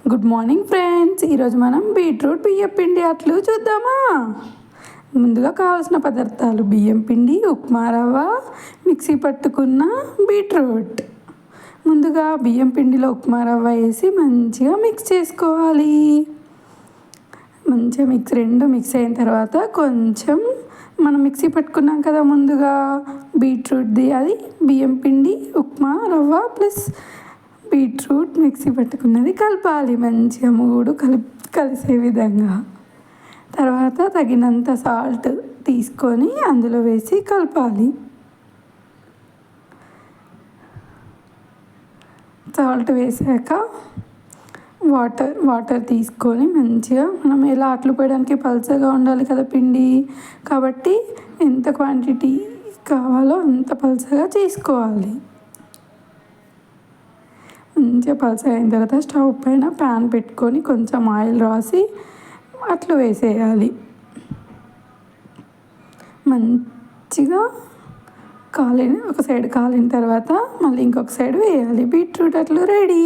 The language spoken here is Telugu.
Good morning friends. ఈరోజు మనం బీట్రూట్ బియ్యం పిండి అట్లు చూద్దామా. ముందుగా కావాల్సిన పదార్థాలు: బియ్యం పిండి, ఉప్మా రవ్వ, మిక్సీ పట్టుకున్న బీట్రూట్. ముందుగా బియ్యం పిండిలో ఉప్మా రవ్వ వేసి మంచిగా మిక్స్ చేసుకోవాలి. మంచిగా రెండు మిక్స్ అయిన తర్వాత కొంచెం మనం మిక్సీ పట్టుకున్నాం కదా ముందుగా బీట్రూట్ది, అది బియ్యం పిండి, ఉప్మా రవ్వ ప్లస్ బీట్రూట్ మిక్సీ పట్టుకున్నది కలపాలి. మంచిగా మూడు కలిసే విధంగా. తర్వాత తగినంత సాల్ట్ తీసుకొని అందులో వేసి కలపాలి. సాల్ట్ వేసాక వాటర్ తీసుకొని మంచిగా, మనం ఎలా అట్లు పోయడానికి పల్చగా ఉండాలి కదా పిండి, కాబట్టి ఎంత క్వాంటిటీ కావాలో అంత పల్చగా చేసుకోవాలి. మంచిగా పల్చగా అయిన తర్వాత స్టవ్ పైన ప్యాన్ పెట్టుకొని కొంచెం ఆయిల్ రాసి అట్లు వేసేయాలి. మంచిగా ఒక సైడ్ కాలిన తర్వాత మళ్ళీ ఇంకొక సైడ్ వేయాలి. బీట్రూట్ అట్లు రెడీ.